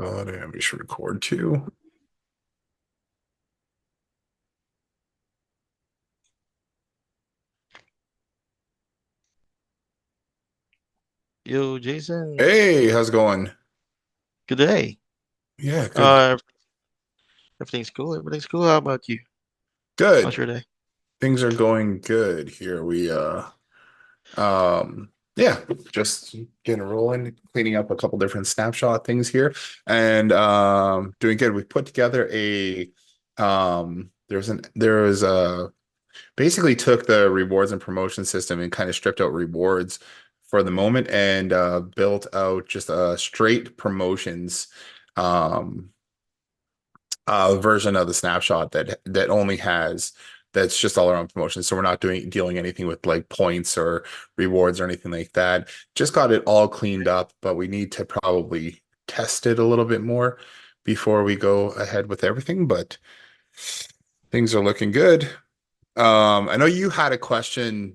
And we should record too. Yo, Jason. Hey, how's it going? Good day. Yeah, good. Uh, everything's cool. Everything's cool. How about you? How's Good. your day? Things are going good here. Yeah, just getting rolling, cleaning up a couple different snapshot things here and doing good. We put together a there was a basically took the rewards and promotion system and kind of stripped out rewards for the moment and built out just a straight promotions um version of the snapshot that only has that's just all around promotions. So we're not dealing anything with like points or rewards or anything like that. Just got it all cleaned up, but we need to probably test it a little bit more before we go ahead with everything. But things are looking good. I know you had a question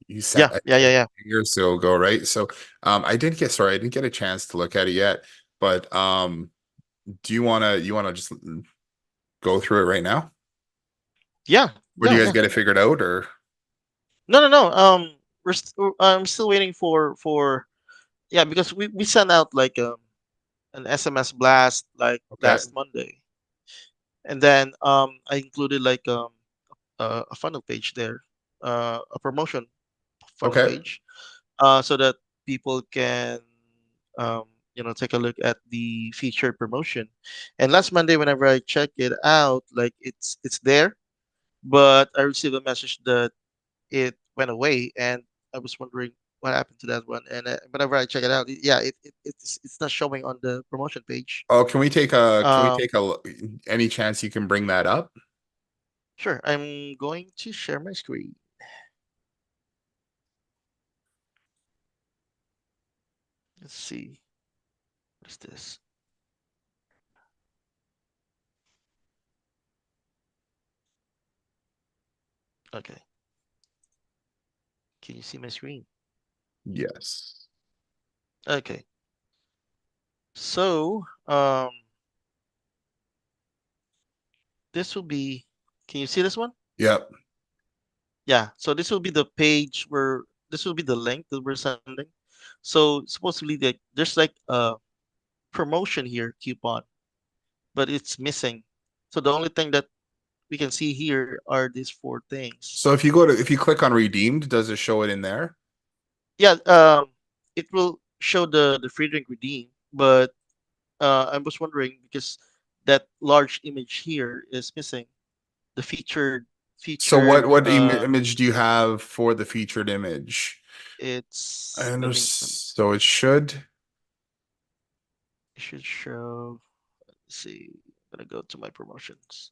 you sent Yeah, yeah, a yeah, yeah. year or so ago, right? So I didn't get a chance to look at it yet, but do you wanna just go through it right now? Yeah, Or do yeah, you guys yeah. get it figured out or No, no, no. I'm still waiting for yeah, because we sent out like an SMS blast like okay. last Monday, and then I included like a funnel page there, a promotion funnel Okay. page, so that people can um, take a look at the featured promotion. And last Monday, whenever I check it out, like it's there, but I received a message that it went away, and I was wondering what happened to that one. And whenever I check it out, yeah, it's not showing on the promotion page. Oh, can we Um, take a any chance you can bring that up? sure, I'm going to share my screen. Let's see, what is this? Okay, can you see my screen? Yes. Okay, so this will be. Can you see this one? Yep. Yeah. So this will be the page where this will be the link that we're sending. So supposedly there's like a promotion here coupon, but it's missing. So the only thing that we can see here are these four things. So if you click on redeemed, does it show it in there? Yeah. It will show the free drink redeem, but I was wondering because that large image here is missing. The So featured image do you have for the featured image? I it's let me understand. So it should. it should show. Let's see. I'm gonna go to my promotions.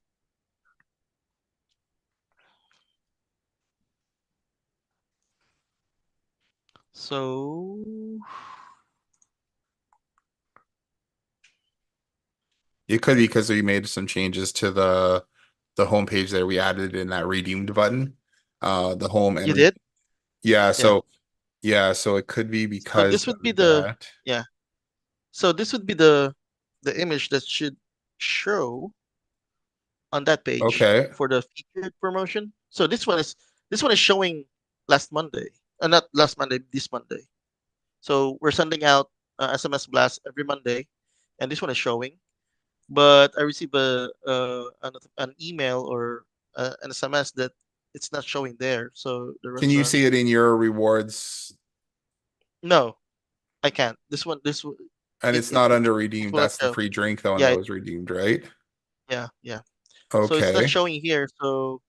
So It could be because we made some changes to the homepage there. We added in that redeemed button. The home and you did? yeah, Yeah. so it could be So because this of would be the that. yeah. So this would be the image that should show on that page Okay. for the featured promotion. So this one is showing last Monday. Not last Monday, this Monday. So we're sending out SMS blast every Monday, and this one is showing. But I received an email or an SMS that it's not showing there. So the Can you restaurant. see it in your rewards? No, I can't. This one, And it it's it not it, under it redeemed. will not That's the show. free drink though, and Yeah, that was redeemed, right? yeah, yeah. So it's not Okay. showing here. So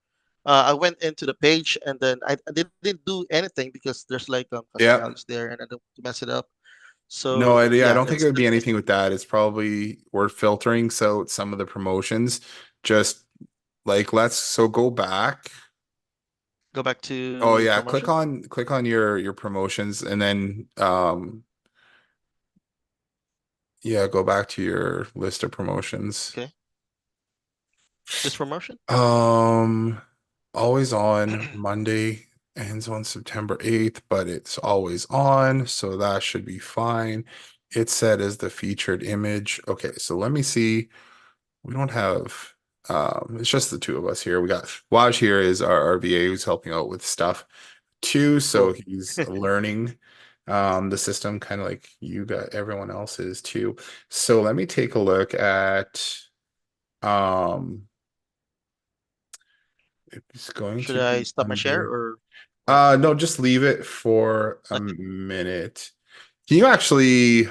I went into the page and then I didn't do anything because there's like customer Yeah. values there, and I don't want to mess it up. No, So I yeah, don't think it would be that's anything with that. It's probably worth filtering. So some of the promotions, just like so go back. go back Oh to yeah, promotion. click on your promotions and then yeah, go back to your list of promotions. Okay, this promotion. Um always on Monday ends on September 8th, but it's always on, so that should be fine. It's set as the featured image. Okay, so let me see. We don't have it's just the two of us here. We got Waj here is our VA who's helping out with stuff too, so Cool. he's learning the system kind of like you got everyone else is too. So let me take a look at um it's going Should to I be stop my share under or what? no, just leave it for a Okay. minute. Can you actually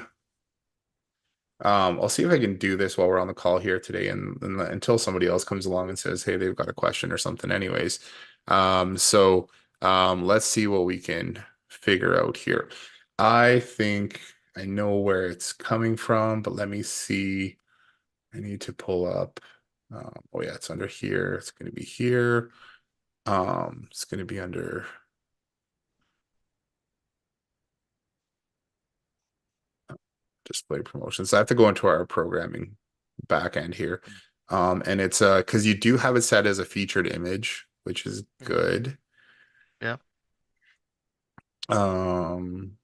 I'll see if I can do this while we're on the call here today, and until somebody else comes along and says, "Hey, they've got a question or something." Anyways, so let's see what we can figure out here. I think I know where it's coming from, but let me see. I need to pull up. Oh yeah, it's under here. It's going to be here. It's going to be under display promotions. So I have to go into our programming back end here. And it's because you do have it set as a featured image, which is Mm-hmm. good. Yeah. Um,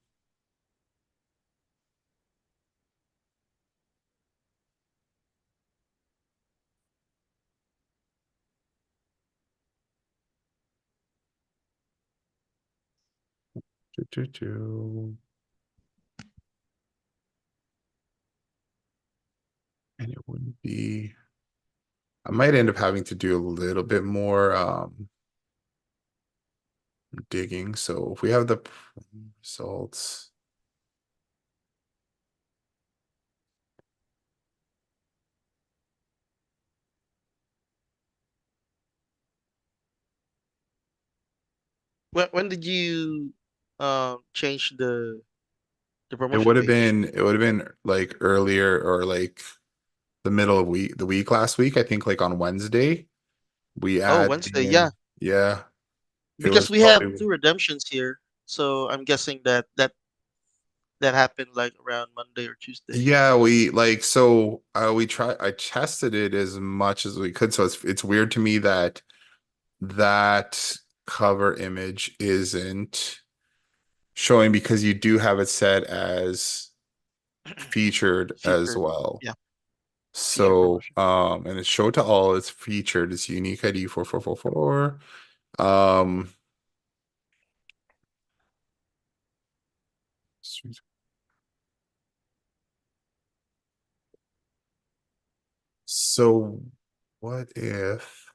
do, do, do. And it wouldn't be, I might end up having to do a little bit more digging. So if we have the results, When did you change the it promotion would have page? been it would have been like earlier or like the week last week. I think like on Wednesday we Oh, added Wednesday. Yeah, in, yeah, it because was we have probably. two redemptions here, so I'm guessing that happened like around Monday or Tuesday. Yeah, we like so we try I tested it as much as we could. So it's weird to me that that cover image isn't showing because you do have it set as featured as Featured. well. Yeah, featured So promotion. and it's show to all, it's featured, it's unique ID 4444. Um so what if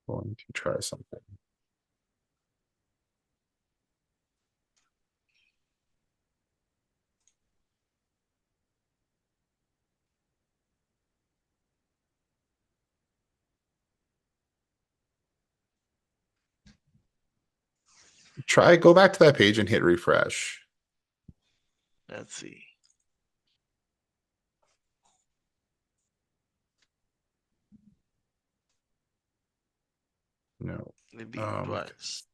going to try something? Try go back to that page and hit refresh. Let's see. No. Maybe twice. 'Cause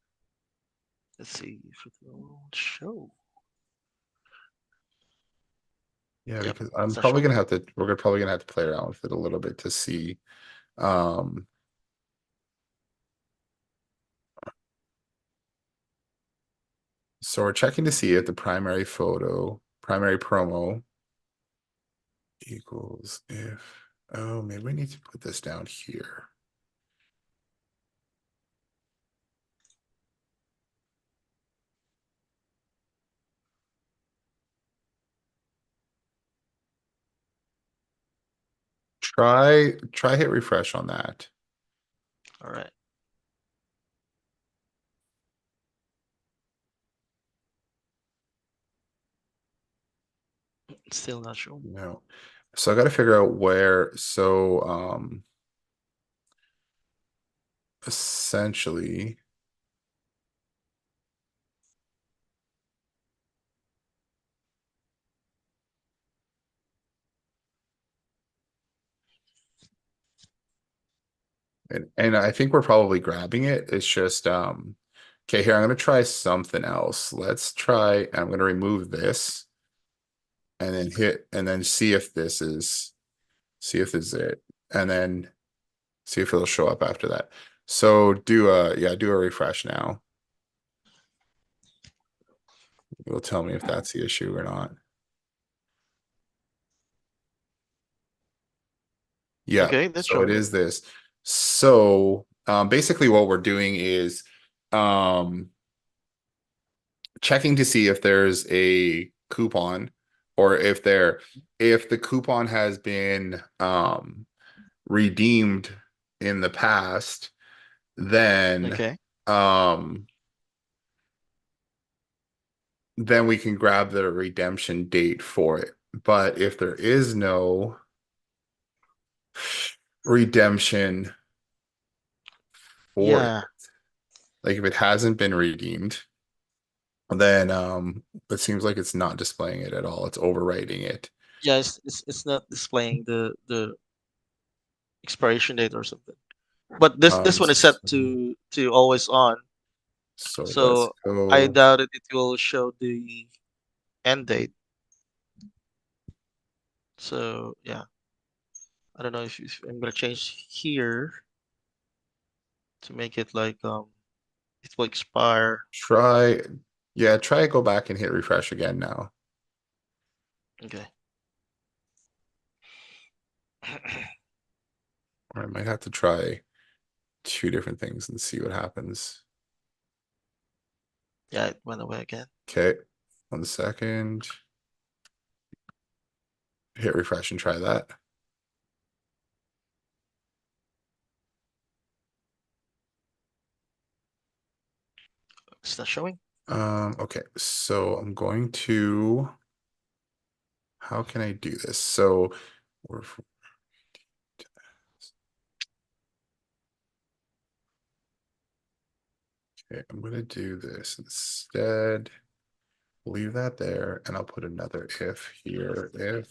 Let's see if it will show. yeah, Yep, because it's not showing. probably gonna have to play around with it a little bit to see. Um, so we're checking to see if the primary promo equals if, oh, maybe we need to put this down here. Try hit refresh on that. All right, still not showing. No. So I got to figure out where, so essentially, and I think we're probably grabbing it. It's just okay, here I'm gonna try something else. Let's try, I'm gonna remove this. and then hit, and then see if this is it, and then see if it'll show up after that. So do a refresh now. It'll tell me if that's the issue or not. Yeah, Okay, that's so it showing. is this. So basically what we're doing is um checking to see if there's a coupon or if the coupon has been redeemed in the past, then Okay. um then we can grab the redemption date for it. But if there is no redemption for it, Yeah. like if it hasn't been redeemed, then it seems like it's not displaying it at all. It's overwriting it. Yeah, it's not displaying the expiration date or something. But this one is set So, to always on, so let's so I go doubt it will show the end date. So yeah, I don't know if I'm gonna change here to make it like it will expire. try yeah, try go back and hit refresh again now. Okay. Or I might have to try two different things and see what happens. Yeah, it went away again. Okay, 1 second. Hit refresh and try that. It's not showing. Okay, so I'm going to, how can I do this? So we're, okay, I'm gonna do this instead. Leave that there, and I'll put another if here, if.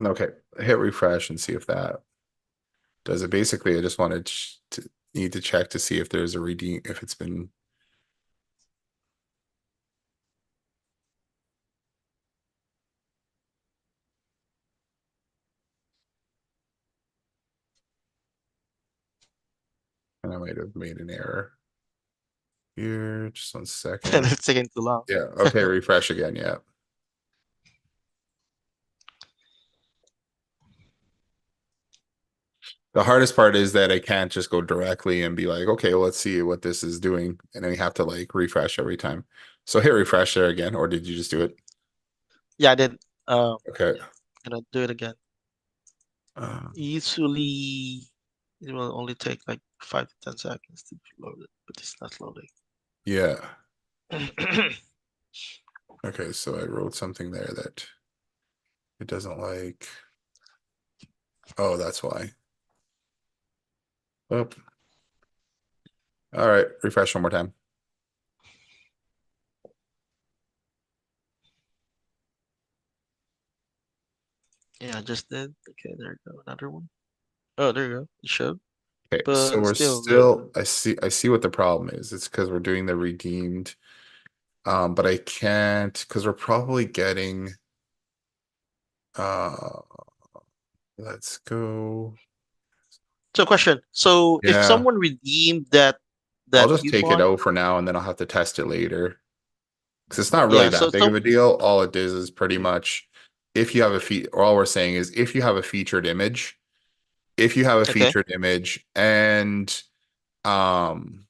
Okay, hit refresh and see if that does it. Basically, I just wanted to need to check to see if there's a redeem, if it's been, and I might have made an error here. Just 1 second. And it's taking too long. Yeah, okay, refresh again. Yeah. The hardest part is that I can't just go directly and be like, okay, well, let's see what this is doing. And then you have to like refresh every time. So hit refresh there again, or did you just do it? Yeah, I did. Okay. Gonna do it again. Um, Usually, it will only take like 5 to 10 seconds to load it, but it's not loading. yeah. Okay, so I wrote something there that it doesn't like. Oh, that's why. Oh, all right. Refresh one more time. Yeah, I just did. Okay, there you go. Another one. Oh, there you go. It showed, Okay, so but we're still the still, I see what the problem is. It's because we're doing the redeemed. But I can't because we're probably getting uh let's go. so question. So if Yeah, someone redeemed I'll that just take it coupon, out for now and then I'll have to test it later. Because it's not really yeah. So that big of some a deal. All it is pretty much if you have a all we're saying is if you have a featured image, if you have a okay. featured image and um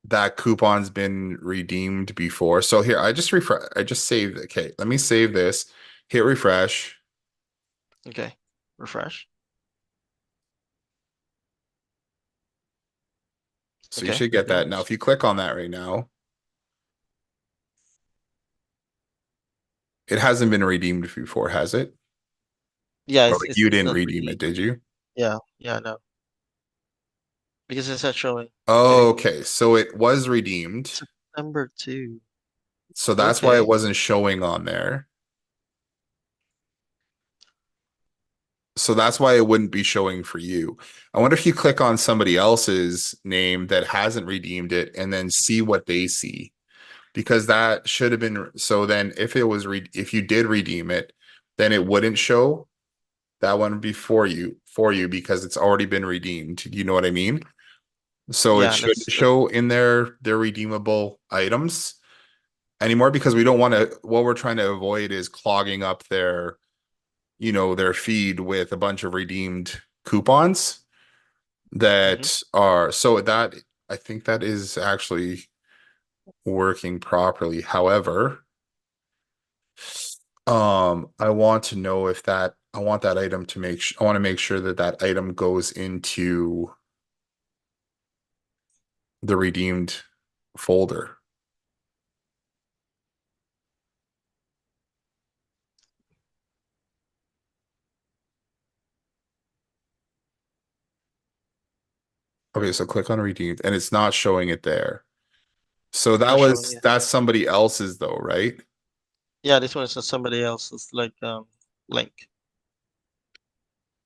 that coupon's been redeemed before. So here I just saved okay, let me save this, hit refresh. Okay, refresh. So you Okay, should get that. Now, redeemed. if you click on that right now, it hasn't been redeemed before, has it? Yeah, Or it's like it's you it's didn't not redeem it, redeemed. did you? Yeah, yeah, no, because it's not showing. Okay, Okay, so it was redeemed. September 2. So that's why it Okay, wasn't showing on there. So that's why it wouldn't be showing for you. I wonder if you click on somebody else's name that hasn't redeemed it and then see what they see. Because that should have been so then if it was if you did redeem it, then it wouldn't show that one before you for you because it's already been redeemed. You know what I mean? So it yeah, should that's show in their redeemable items anymore because we don't want to what we're trying to avoid is clogging up their their feed with a bunch of redeemed coupons hmm that are so that I think that is actually working properly. However, I want to know if that I want that item to I want to make sure that that item goes into the redeemed folder. Okay, so click on redeemed and it's not showing it there. So not showing. Yeah, that's somebody else's though, right? yeah, this one is somebody else's like link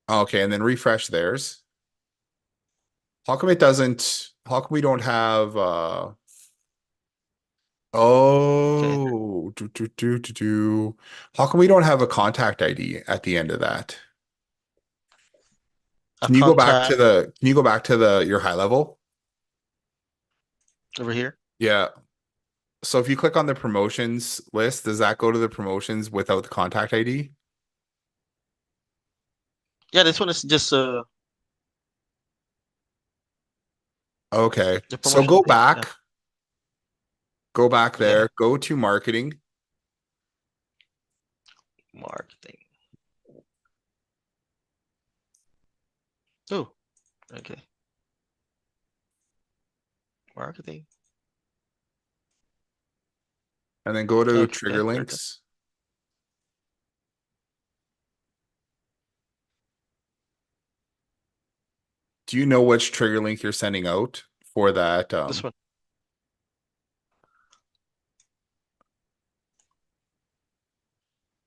Okay, and then refresh theirs. How come we don't have okay, how come we don't have a contact ID at the end of that? a contact Can you go back to the your high level? over here. Yeah. So if you click on the promotions list, does that go to the promotions without the contact ID? Yeah, this one is just Okay. the So promotion page. Yeah, go back okay, there, go to marketing, marketing. Oh, okay, marketing. and then go to Okay, trigger there it is. links. Do you know which trigger link you're sending out for that? This one.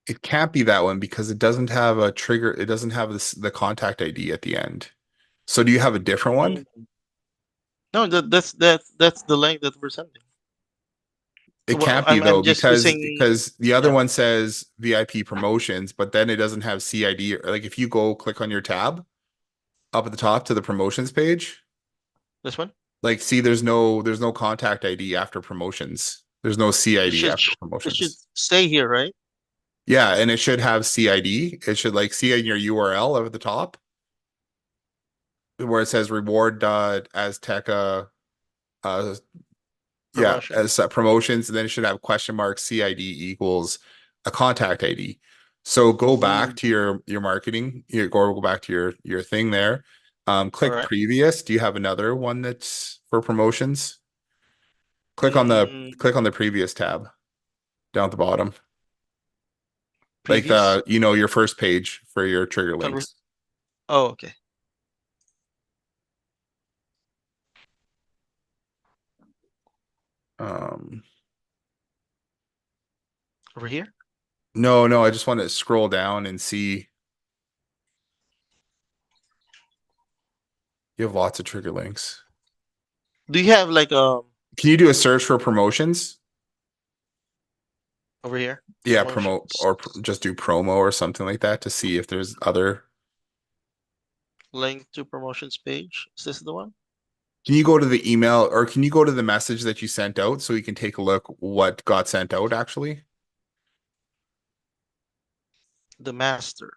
It can't be that one because it doesn't have a trigger. It doesn't have the contact ID at the end. So do you have a different one? Mm. No, that's the link that we're sending. It Well, can't be I'm though just using. because the other Yeah, one says VIP promotions, but then it doesn't have CID. Or like if you go click on your tab up at the top to the promotions page, this one. like see there's no contact ID after promotions. There's no It CID should after it should promotions. stay here, right? Yeah, and it should have CID. It should like see in your URL up at the top where it says reward Azteca yeah, as Promotions. promotions, and then it should have question mark CID equals a contact ID. So go back Mm. to your marketing, go back to your thing there. All Click right. previous. Do you have another one that's for promotions? Mm, Click on the previous tab down at the bottom. Like previous your first page for your trigger conver. links. Oh, okay. Um, Over here. no, I just want to scroll down and see you have lots of trigger links. Do you have like Can you do a search for promotions? over here Yeah, promote promotions or just do promo or something like that to see if there's other. link to promotions page? Is this the one? Can you go to the email or can you go to the message that you sent out so you can take a look what got sent out actually? The master.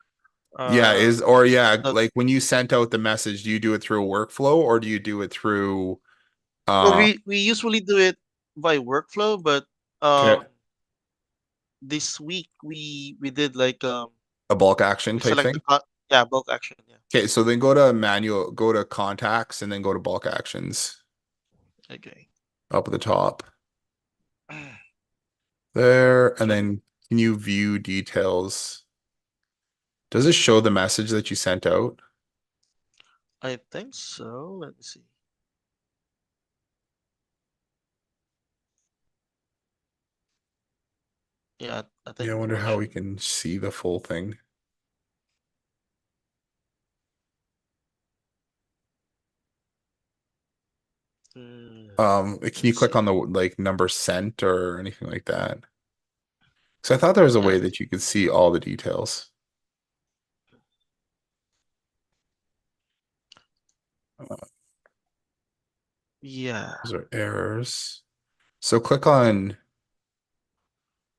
Yeah, is or yeah, The like when you sent out the message, do you do it through a workflow or do you do it through well, uh we usually do it by workflow, but okay, this week we did like a bulk action we type select the thing? yeah, bulk action. Yeah. Okay, so then go to manual, go to contacts and then go to bulk actions. Okay. up at the top there. And Okay. then can you view details? Does it show the message that you sent out? I think so. Let me see. Yeah, I Yeah, think I wonder how we promotion. can see the full thing. Can Let me you click see. on the like number sent or anything like that? So I thought there was a Yeah. way that you could see all the details. Uh, Yeah. those are errors. So click on,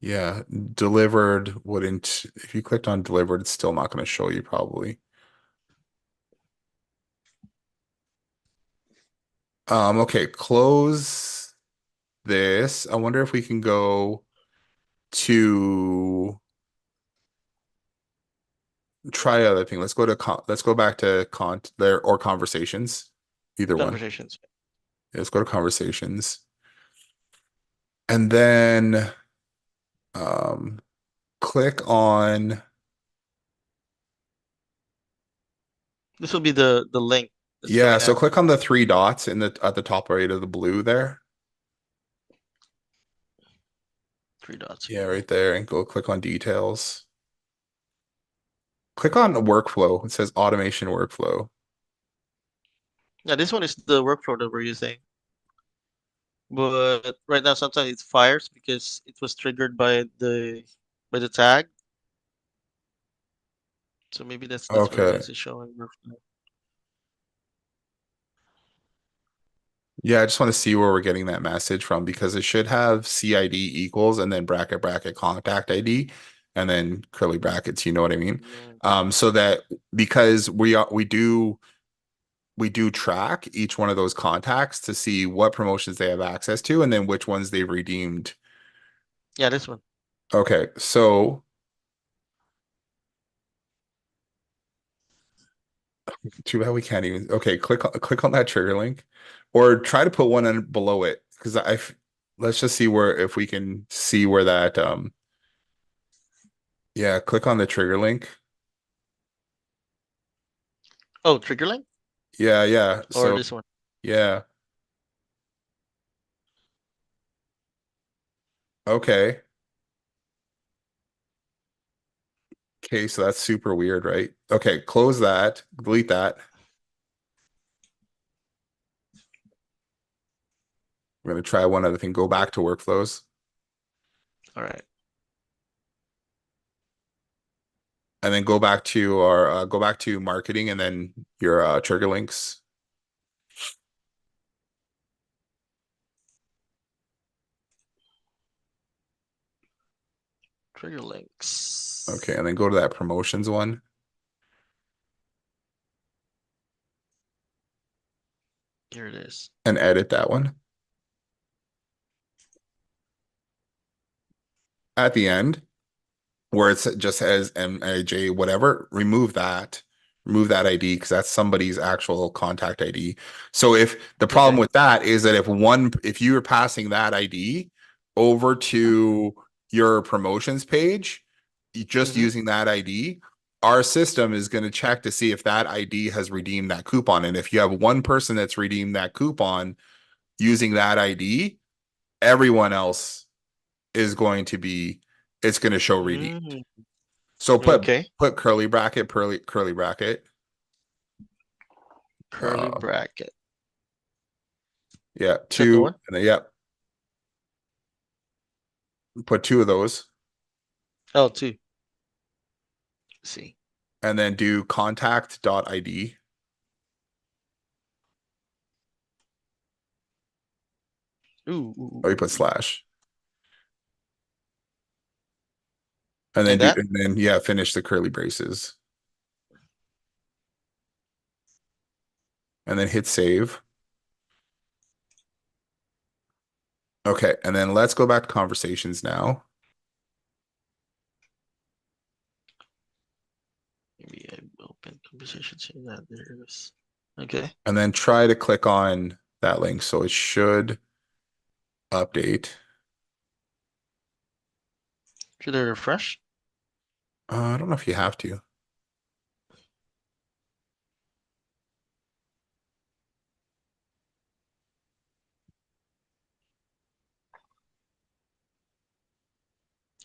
yeah, delivered wouldn't, if you clicked on delivered, it's still not going to show you probably. Okay, close this. I wonder if we can go to try other thing. Let's go back to cont there or conversations. Either one. Conversations. Yeah, let's go to conversations. And then um click on, This will be the link that's yeah, coming so up. click on the three dots in the at the top right of the blue there. Three dots. Yeah, Okay. right there, and go click on details. Click on the workflow. It says automation workflow. Yeah, this one is the workflow that we're using. But right now sometimes it fires because it was triggered by the tag. So maybe that's where it Okay. is. It's showing workflow. Yeah, I just want to see where we're getting that message from because it should have CID equals and then bracket bracket contact ID and then curly brackets, you know what I mean? Mm. So that because we do track each one of those contacts to see what promotions they have access to and then which ones they've redeemed. Yeah, this one. Okay, so too bad we can't even. Okay, click on that trigger link, or try to put one in below it because let's just see where if we can see where that yeah, click on the trigger link. Oh, trigger link Yeah, yeah. or So this one. yeah, okay, okay. So that's super weird, right? Okay, close that, delete that. We're gonna try one other thing. Go back to workflows All right. and then go back to our go back to marketing and then your trigger links. Trigger Okay, links. and then go to that promotions one Here it is. and edit that one. At the end, where it's just says MAJ, whatever, remove that ID because that's somebody's actual contact ID. So if the problem Okay. with that is that if you are passing that ID over to your promotions page, just Mm-hmm. using that ID, our system is going to check to see if that ID has redeemed that coupon. And if you have one person that's redeemed that coupon using that ID, everyone else is going to be, it's going to show redeemed. Mm. So Okay. put curly bracket, curly bracket. Curly Uh, bracket. yeah, Second two, one. and then yep, put two of those, Oh, two. See. and then do contact.id, or you put Ooh. slash, and then Like that. yeah, finish the curly braces, and then hit save. Okay, and then let's go back to conversations now, Maybe I open conversations here. That there it is. Okay. and then try to click on that link. So it should update. Should I refresh? I don't know if you have to.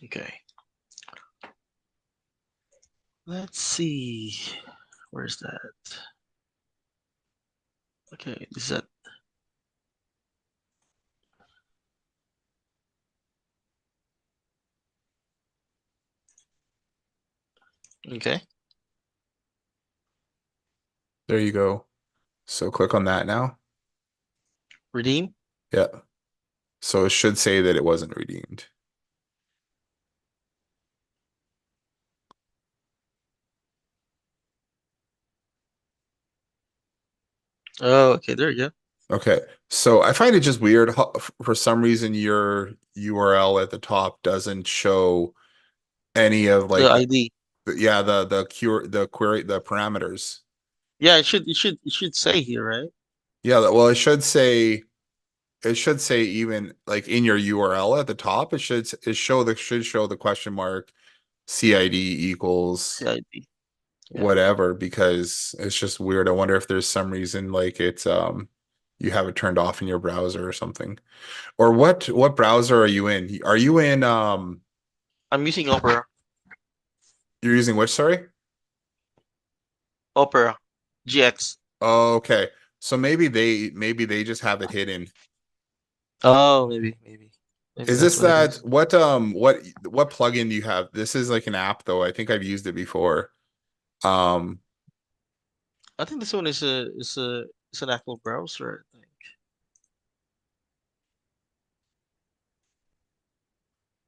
Okay. Let's see. Where's that? Okay, is that okay? There you go. So click on that now. Redeem? Yeah. So it should say that it wasn't redeemed. Oh, okay, there you go. Okay. So I find it just weird for some reason your URL at the top doesn't show any of The like ID. yeah, the query the parameters. Yeah, it should say here, right? Yeah, well it should say even like in your URL at the top it should show the question mark CID The equals ID. Yeah. whatever because it's just weird. I wonder if there's some reason like it's you have it turned off in your browser or something. Or what browser are you in? Are you in I'm using Opera. you're using which, sorry? Opera. GX. Oh, okay. So maybe they just have it hidden. Oh, maybe. Maybe Is that's this what it that is. what plugin do you have? This is like an app though. I think I've used it before. Um I think this one is an Apple browser, I think.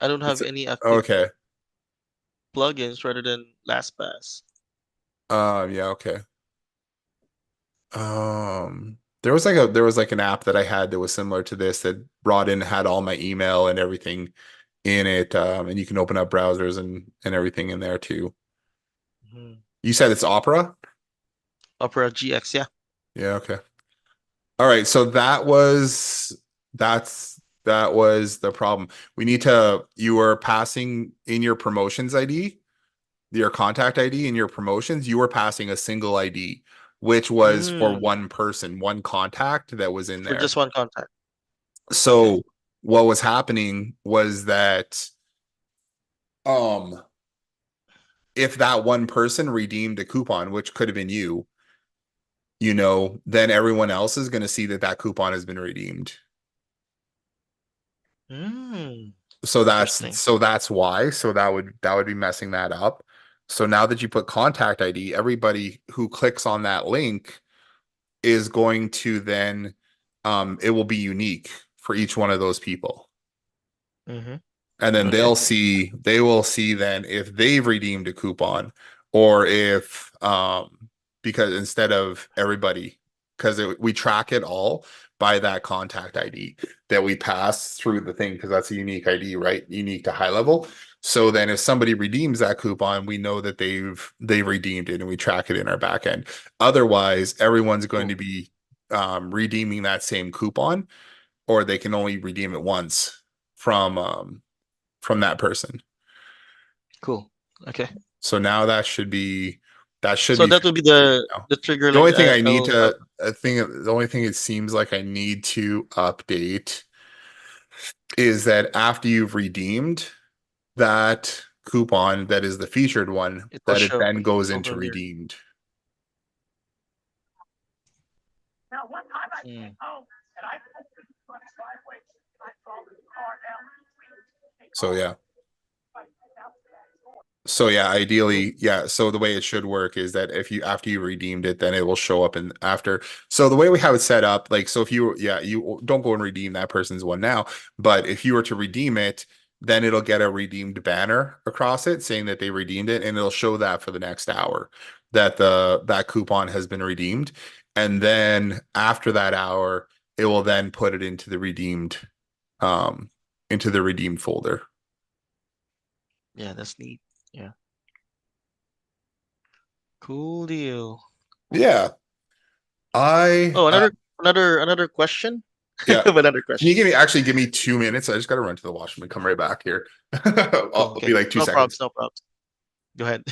I don't it's have any active okay. plugins rather than LastPass. Yeah, okay. There was like an app that I had that was similar to this that brought in had all my email and everything in it. And you can open up browsers and everything in there too. Mhm. You said it's Opera? Opera GX, yeah. Yeah, okay. All right, so that was the problem. We need to you were passing in your promotions ID, your contact ID in your promotions, you were passing a single ID, which was for Mm, one person, one contact that was in for there. just one contact. Okay. So what was happening was that um if that one person redeemed a coupon, which could have been you, then everyone else is going to see that that coupon has been redeemed. Mm, So interesting. that's why. So that would be messing that up. So now that you put contact ID, everybody who clicks on that link is going to then it will be unique for each one of those people. Mm-hmm. And then Okay. they will see then if they've redeemed a coupon or if because instead of everybody because we track it all by that contact ID that we pass through the thing because that's a unique ID, right? Unique to high level. So then if somebody redeems that coupon, we know that they've redeemed it and we track it in our back end. Otherwise, everyone's going Cool. to be redeeming that same coupon or they can only redeem it once from from that person. Cool. Okay. So now that should So be that will be fixed for you the now. the trigger The link only thing I need I'll to I think the only thing it seems like I need to update is that after you've redeemed that coupon that is the featured one, it will that it show then goes into over here. redeemed. Mm, So yeah. So yeah, cool. ideally, yeah. So the way it should work is that if you after you redeemed it, then it will show up in after. So the way we have it set up, like so if you yeah, you don't go and redeem that person's one now, but if you were to redeem it, then it'll get a redeemed banner across it saying that they redeemed it, and it'll show that for the next hour that that coupon has been redeemed. And then after that hour, it will then put it um into the redeemed folder. Yeah, that's neat. Yeah. Cool deal. Yeah. I Oh, another. another question. Yeah. Another Can you question. give me 2 minutes? I just got to run to the washroom and come right back here. I'll Okay, be like two no problems, seconds. no problems. Go ahead.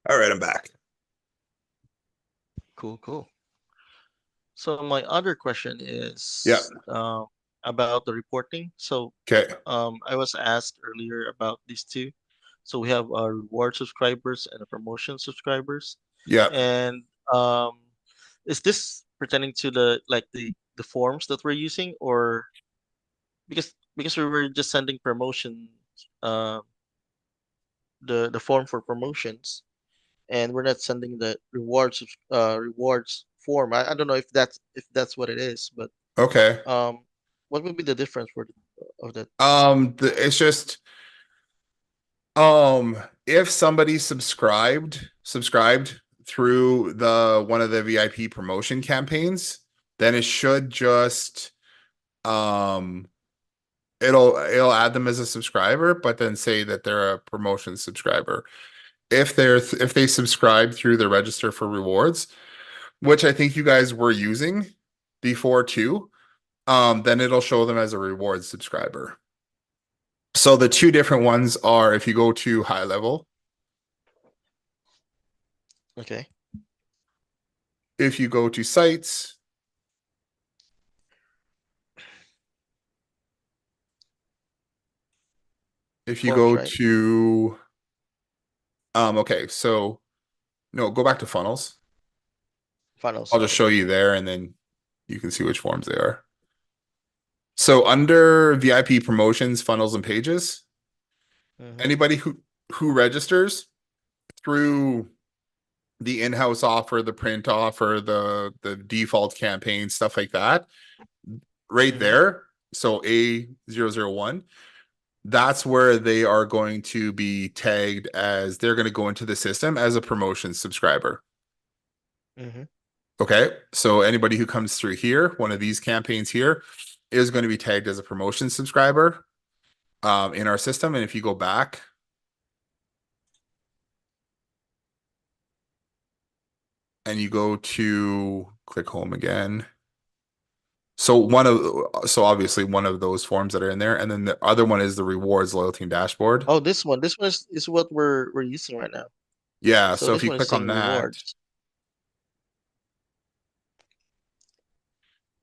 All right, I'm back. Cool, cool. So my other question Yeah. is about the reporting. So Okay. I was asked earlier about these two. So we have reward subscribers and promotion subscribers. Yeah. And um, is this pertaining to the like the forms that we're using, or because we were just sending promotion, uh, the form for promotions, and we're not sending the rewards form. I don't know if that's what it is, but Okay. um, what would be the difference of that? It's just um, if somebody subscribed through the one of the VIP promotion campaigns, then it should just um it'll add them as a subscriber, but then say that they're a promotion subscriber. If they subscribe through the register for rewards, which I think you guys were using before too, then it'll show them as a rewards subscriber. So the two different ones are if you go to high level, Okay, if you go to sites, if you forms, go right? to okay, so no, go back to funnels. Funnels. I'll just show Okay. you there and then you can see which forms they are. So under VIP promotions, funnels and pages, Mm-hmm. anybody who registers through the in-house offer, the print offer, the default campaign, stuff like that, right Mm-hmm. there. So A001, that's where they are going to be tagged as they're going to go into the system as a promotion subscriber. Mm-hmm. Okay. So anybody who comes through here, one of these campaigns here, is going to be tagged as a promotion subscriber in our system. And if you go back and you go to click home again. So obviously one of those forms that are in there, and then the other one is the rewards loyalty and dashboard. Oh, this one is what we're using right now. Yeah, So so if this you one is click saying on that, rewards.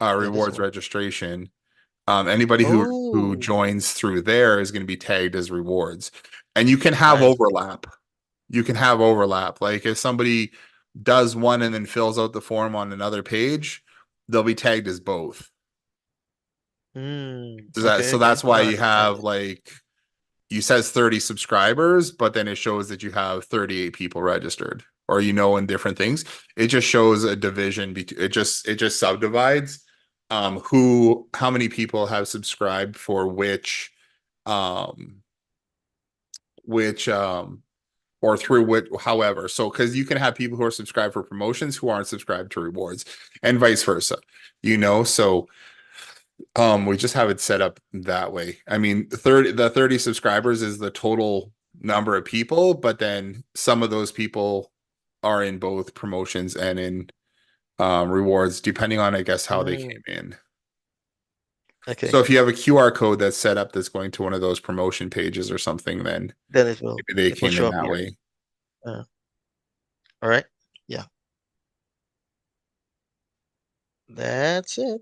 Yeah, this rewards one. registration, anybody who Oh. joins through there is going to be tagged as rewards. And you can have Nice. overlap. You can have overlap. Like if somebody does one and then fills out the form on another page, they'll be tagged as both. Okay, So okay. that's Now why I you understand have it. like you says 30 subscribers, but then it shows that you have 38 people registered or in different things. It just shows a division it just subdivides who how many people have subscribed for um which or through which however. So because you can have people who are subscribed for promotions who aren't subscribed to rewards and vice versa. So we just have it set up that way. I mean, 30 subscribers is the total number of people, but then some of those people are in both promotions and in rewards, depending on, I guess, how they Mm, came in. So okay. if you have a QR code that's set up that's going to one of those promotion pages or something, then Then maybe they it will came in show up that here. way. All right. Yeah, that's it.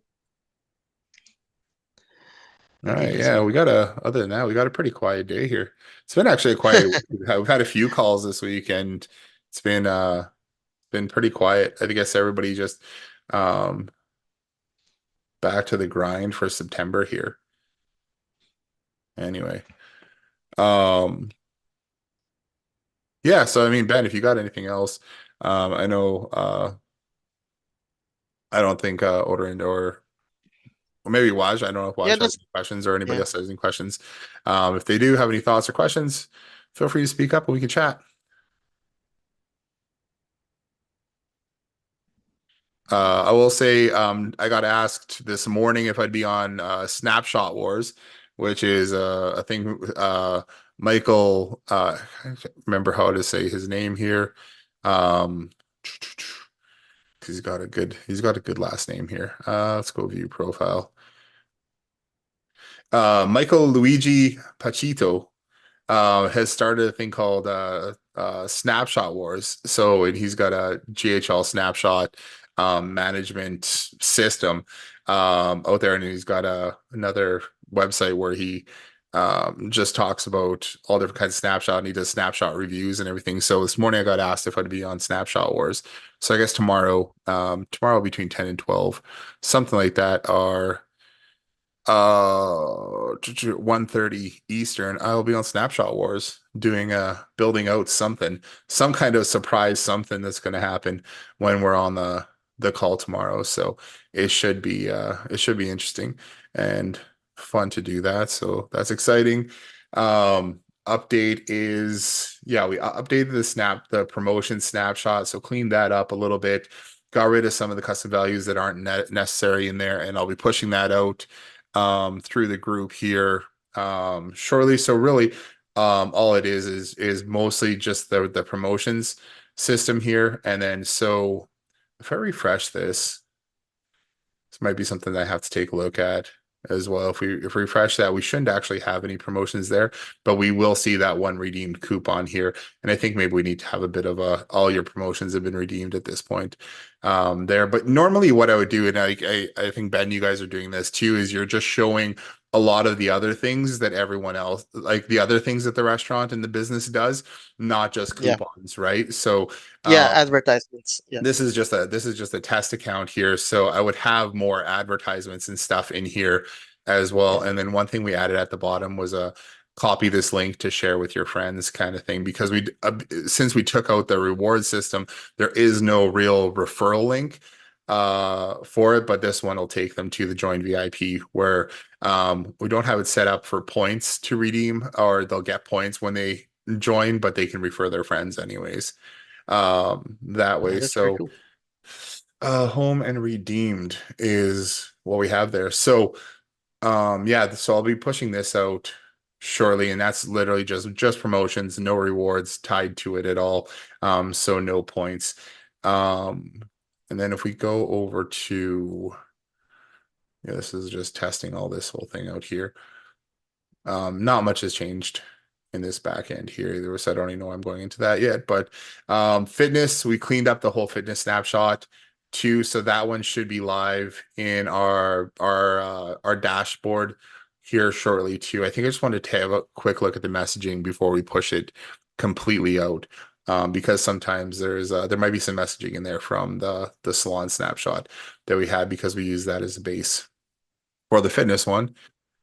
All Pretty right, yeah, easy. we got a. Other than that, we got a pretty quiet day here. It's been actually a quiet week. We've had a few calls this week, and it's been pretty quiet. I guess everybody just um back to the grind for September here. Anyway, um, yeah. So I mean, Ben, if you got anything else, I know I don't think Odin or maybe Waj. I don't know if Yeah, Waj has that's any questions or anybody yeah. else has any questions. If they do have any thoughts or questions, feel free to speak up and we can chat. I will say I got asked this morning if I'd be on Snapshot Wars, which is a thing. Michael, I can't remember how to say his name here. Um, he's got a good last name here. Let's go view profile. Michael Luigi Pachito has started a thing called Snapshot Wars. So and he's got a GHL snapshot management system out there, and he's got another website where he just talks about all different kinds of snapshot, and he does snapshot reviews and everything. So this morning I got asked if I'd be on Snapshot Wars. So I guess tomorrow between 10 and 12, something like that, are 1:30 Eastern, I'll be on Snapshot Wars doing building out some kind of surprise something that's going to happen when we're on the call tomorrow. So it should be interesting and fun to do that. So that's exciting. Update is, yeah, we updated the promotion snapshot, so cleaned that up a little bit, got rid of some of the custom values that aren't necessary in there, and I'll be pushing that out through the group here shortly. So really, all it is mostly just the promotions system here. And then so if I refresh this might be something that I have to take a look at as well. If we refresh that, we shouldn't actually have any promotions there, but we will see that one redeemed coupon here. And I think maybe we need to have a bit of a all your promotions have been redeemed at this point there. But normally what I would do, and I think Ben, you guys are doing this too, is you're just showing a lot of the other things that everyone else, like the other things that the restaurant and the business does, not just Yeah. coupons, right? So Yeah, um, advertisements. Yeah. this is just a test account here, so I would have more advertisements and stuff in here as well. Yeah. And then one thing we added at the bottom was a copy this link to share with your friends kind of thing, because since we took out the reward system, there is no real referral link for it, but this one will take them to the join VIP, where we don't have it set up for points to redeem, or they'll get points when they join, but they can refer their friends anyways that way. That's pretty So cool. home and redeemed is what we have there. So yeah, so I'll be pushing this out shortly, and that's literally just promotions, no rewards tied to it at all. So no points. Um and then if we go over to, yeah, this is just testing all this whole thing out here. Not much has changed in this back end here either, so I don't even know I'm going into that yet. But fitness, we cleaned up the whole fitness snapshot too, so that one should be live in our dashboard here shortly too. I think I just wanted to have a quick look at the messaging before we push it completely out. Because sometimes there might be some messaging in there from the salon snapshot that we had, because we use that as a base for the fitness one.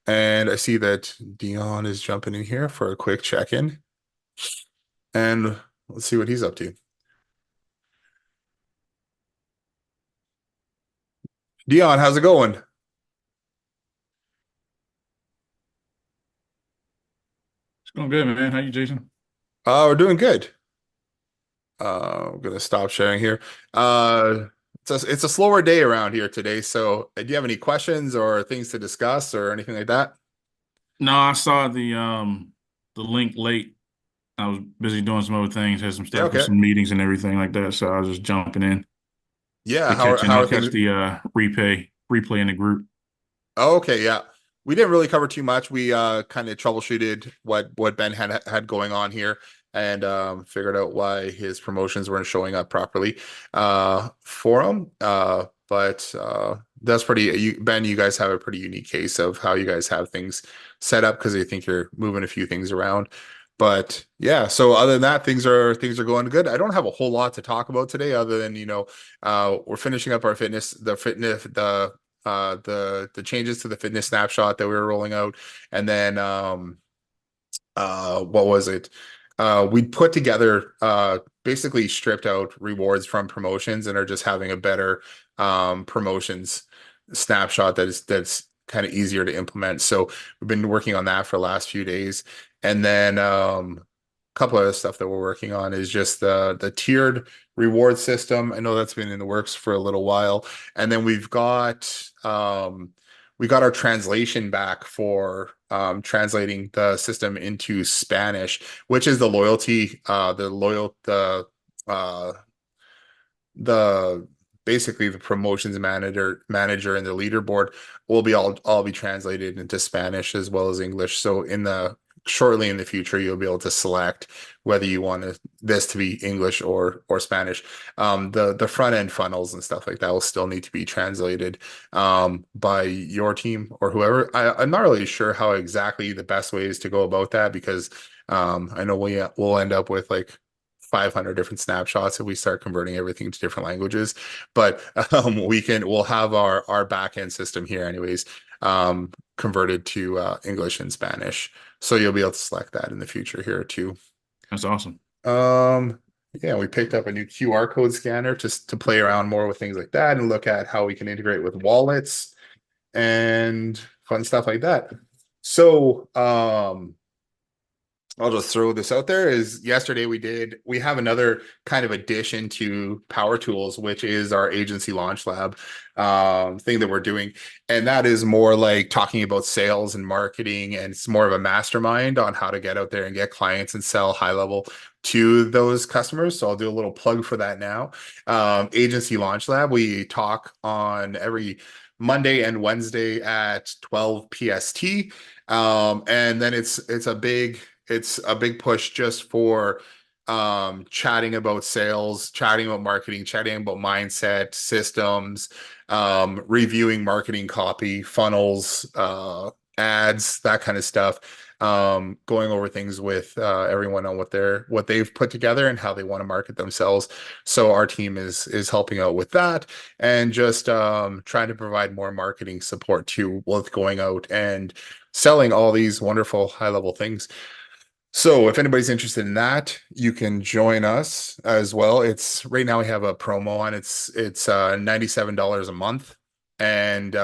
And I see that Dion is jumping in here for a quick check-in. And let's see what he's up to. Dion, how's it going? It's going good, man. How you, Jason? We're doing good. I'm gonna stop sharing here. Uh, it's a slower day around here today. So, do you have any questions or things to discuss or anything like that? No, I saw the link late. I was busy doing some other things, had some Yeah, stuff with okay. some meetings and everything like that. So I was just jumping in Yeah, to catch and how I'll are catch things? the replay in the group. Oh, okay, yeah. We didn't really cover too much. We kind of troubleshooted what Ben had going on here and figured out why his promotions weren't showing up properly for him. But that's pretty Ben, you guys have a pretty unique case of how you guys have things set up because I think you're moving a few things around. But yeah, so other than that, things are going good. I don't have a whole lot to talk about today other than, we're finishing up our the changes to the fitness snapshot that we were rolling out, and then what was it? We put together basically stripped out rewards from promotions and are just having a better promotions snapshot that's kind of easier to implement. So we've been working on that for the last few days. And then a couple other stuff that we're working on is just the tiered reward system. I know that's been in the works for a little while. And then we got our translation back for translating the system into Spanish, which is uh, the basically the promotions manager and the leaderboard will be all be translated into Spanish as well as English. So shortly in the future, you'll be able to select whether you want this to be English or Spanish. The front end funnels and stuff like that will still need to be translated by your team or whoever. I'm not really sure how exactly the best way is to go about that because I know we'll end up with like 500 different snapshots if we start converting everything to different languages. But we'll have our back end system here anyways, converted to English and Spanish. So you'll be able to select that in the future here too. That's awesome. Um, yeah, we picked up a new QR code scanner just to play around more with things like that and look at how we can integrate with wallets and fun stuff like that. So, I'll just throw this out there is yesterday we have another kind of addition to Power Tools, which is our agency launch lab thing that we're doing. And that is more like talking about sales and marketing, and it's more of a mastermind on how to get out there and get clients and sell high level to those customers. So I'll do a little plug for that now. Agency launch lab, we talk on every Monday and Wednesday at 12 PST. And then it's a big push just for chatting about sales, chatting about marketing, chatting about mindset, systems, reviewing marketing copy, funnels, ads, that kind of stuff. Going over things with everyone on what they've put together and how they want to market themselves. So our team is helping out with that and just trying to provide more marketing support to with going out and selling all these wonderful high level things. So if anybody's interested in that, you can join us as well. It's right now we have a promo on. It's $97 a month. And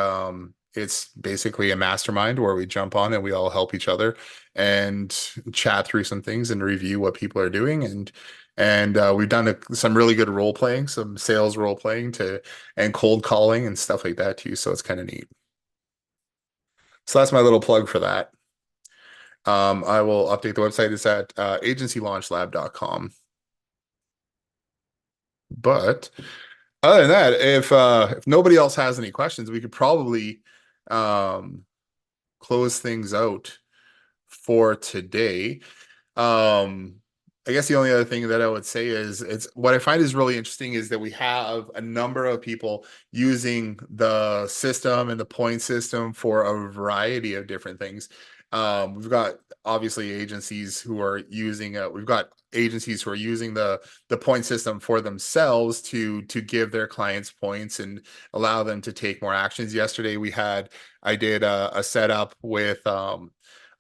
it's basically a mastermind where we jump on and we all help each other and chat through some things and review what people are doing. And we've done some really good role playing, some sales role playing and cold calling and stuff like that too. So it's kind of neat. So that's my little plug for that. I will update the website. It's at agencylaunchlab.com. But other than that, if nobody else has any questions, we could probably um, close things out for today. Um, I guess the only other thing that I would say is it's what I find is really interesting is that we have a number of people using the system and the point system for a variety of different things. We've got obviously agencies who are using we've got agencies who are using the point system for themselves to give their clients points and allow them to take more actions. Yesterday I did a setup with a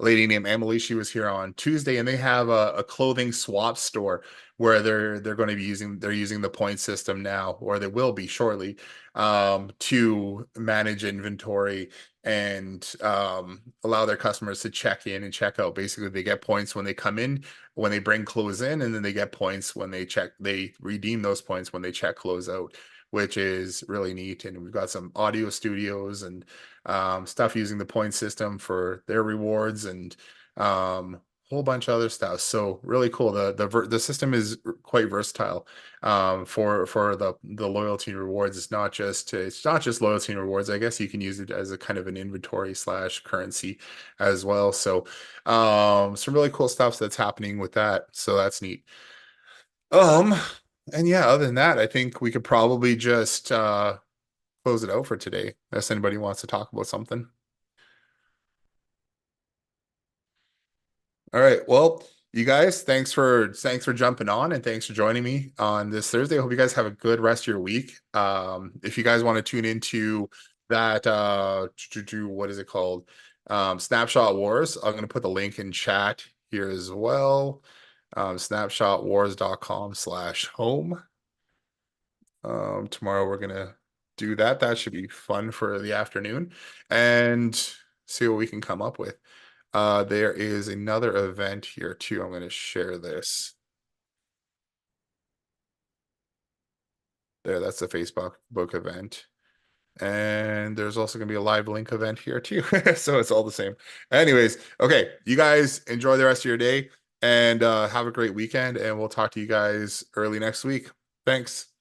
lady named Emily. She was here on Tuesday, and they have a clothing swap store where they're going to be using the point system now, or they will be shortly, to manage inventory and allow their customers to check in and check out. Basically, they get points when they come in, when they bring clothes in, and then they get points when they redeem those points when they check clothes out, which is really neat. And we've got some audio studios and stuff using the point system for their rewards and whole bunch of other stuff. So really cool. The system is quite versatile for the loyalty and rewards. It's not just loyalty and rewards. I guess you can use it as a kind of an inventory slash currency as well. So some really cool stuff that's happening with that. So that's neat. Um, and yeah, other than that, I think we could probably just close it out for today, unless anybody wants to talk about something. All right. Well, you guys, thanks for jumping on and thanks for joining me on this Thursday. I hope you guys have a good rest of your week. If you guys want to tune into that what is it called? Snapshot Wars, I'm gonna put the link in chat here as well. Snapshotwars.com/home. Tomorrow we're gonna do that. That should be fun for the afternoon and see what we can come up with. There is another event here too. I'm going to share this. There, that's the Facebook book event. And there's also going to be a live link event here too. So it's all the same. Anyways, okay, you guys enjoy the rest of your day and have a great weekend. And we'll talk to you guys early next week. Thanks.